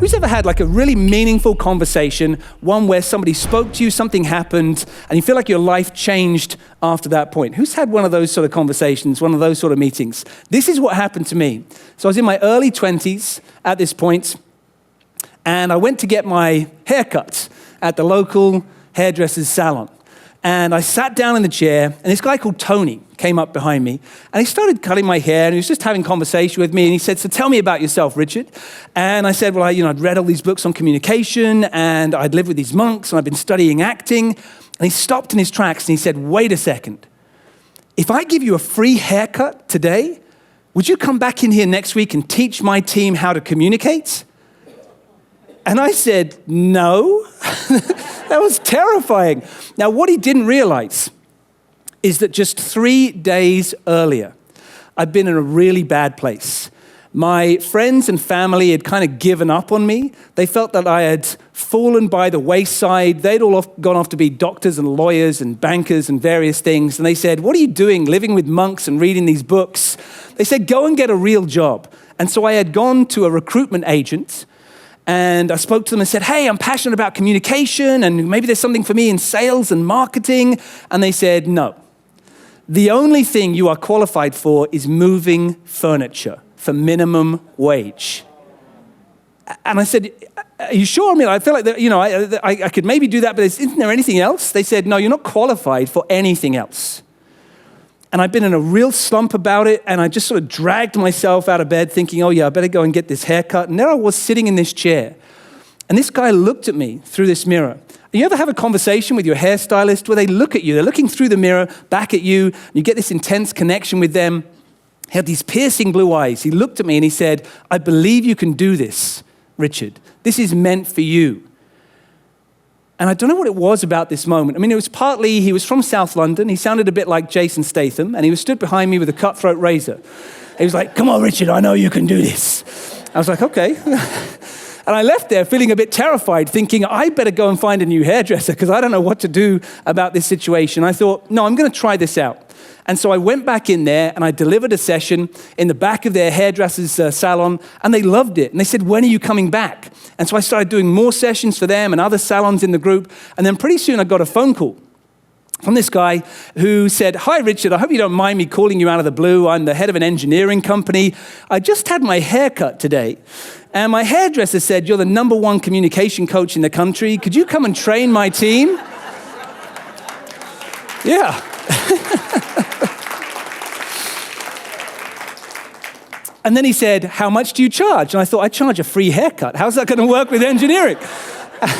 Who's ever had like a really meaningful conversation, one where somebody spoke to you, something happened, and you feel like your life changed after that point? Who's had one of those sort of conversations, one of those sort of meetings? This is what happened to me. So I was in my early 20s at this point, and I went to get my haircut at the local hairdresser's salon. And I sat down in the chair, and this guy called Tony came up behind me, and he started cutting my hair, and he was just having conversation with me, and he said, "So tell me about yourself, Richard." And I said, "Well, I'd read all these books on communication, and I'd lived with these monks, and I've been studying acting." And he stopped in his tracks, and he said, "Wait a second. If I give you a free haircut today, would you come back in here next week and teach my team how to communicate?" And I said, "No." That was terrifying. Now, what he didn't realize is that just 3 days earlier, I'd been in a really bad place. My friends and family had kind of given up on me. They felt that I had fallen by the wayside. They'd all gone off to be doctors and lawyers and bankers and various things. And they said, "What are you doing living with monks and reading these books?" They said, "Go and get a real job." And so I had gone to a recruitment agent, and I spoke to them and said, "Hey, I'm passionate about communication, and maybe there's something for me in sales and marketing." And they said, "No. The only thing you are qualified for is moving furniture for minimum wage." And I said, "Are you sure? I mean, I feel like I could maybe do that, but isn't there anything else?" They said, "No, you're not qualified for anything else." And I've been in a real slump about it, and I just sort of dragged myself out of bed thinking, "Oh yeah, I better go and get this haircut." And there I was sitting in this chair, and this guy looked at me through this mirror. You ever have a conversation with your hairstylist where they look at you, they're looking through the mirror back at you, and you get this intense connection with them? He had these piercing blue eyes. He looked at me and he said, "I believe you can do this, Richard. This is meant for you." And I don't know what it was about this moment. I mean, it was partly, he was from South London. He sounded a bit like Jason Statham, and he was stood behind me with a cutthroat razor. He was like, "Come on, Richard, I know you can do this." I was like, "Okay." And I left there feeling a bit terrified, thinking, I better go and find a new hairdresser because I don't know what to do about this situation. I thought, no, I'm going to try this out. And so I went back in there and I delivered a session in the back of their hairdresser's salon, and they loved it. And they said, "When are you coming back?" And so I started doing more sessions for them and other salons in the group. And then pretty soon I got a phone call from this guy who said, "Hi, Richard, I hope you don't mind me calling you out of the blue. I'm the head of an engineering company. I just had my hair cut today. And my hairdresser said, you're the #1 communication coach in the country. Could you come and train my team?" Yeah. And then he said, "How much do you charge?" And I thought, I charge a free haircut. How's that going to work with engineering?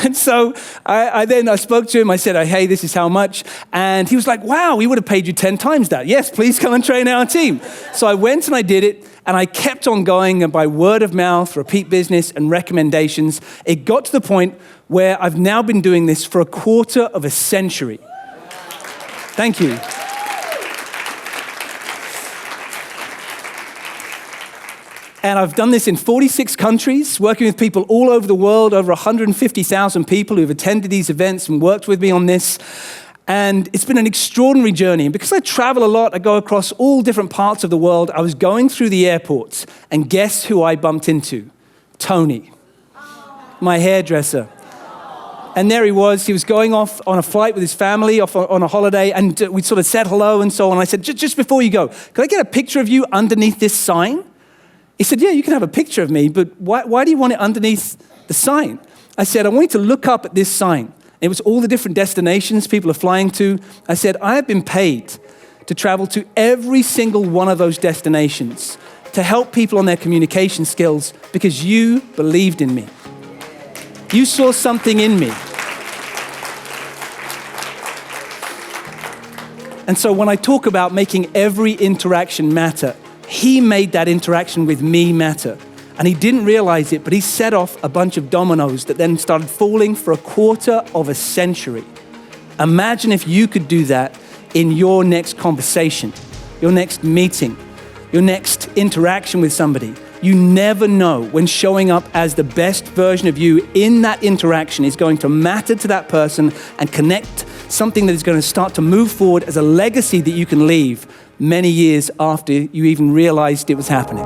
And so I spoke to him. I said, "Hey, this is how much." And he was like, "Wow, we would have paid you 10 times that. Yes, please come and train our team." So I went and I did it. And I kept on going, and by word of mouth, repeat business, and recommendations, it got to the point where I've now been doing this for a quarter of a century. Thank you. And I've done this in 46 countries, working with people all over the world, over 150,000 people who've attended these events and worked with me on this. And it's been an extraordinary journey. And because I travel a lot, I go across all different parts of the world. I was going through the airports, and guess who I bumped into? Tony, my hairdresser. And there he was. He was going off on a flight with his family, off on a holiday, and we sort of said hello and so on. I said, just before you go, can I get a picture of you underneath this sign? He said, "Yeah, you can have a picture of me, but why do you want it underneath the sign?" I said, "I want you to look up at this sign." It was all the different destinations people are flying to. I said, "I have been paid to travel to every single one of those destinations to help people on their communication skills because you believed in me. You saw something in me." And so when I talk about making every interaction matter, he made that interaction with me matter. And he didn't realize it, but he set off a bunch of dominoes that then started falling for a quarter of a century. Imagine if you could do that in your next conversation, your next meeting, your next interaction with somebody. You never know when showing up as the best version of you in that interaction is going to matter to that person and connect something that is going to start to move forward as a legacy that you can leave many years after you even realized it was happening.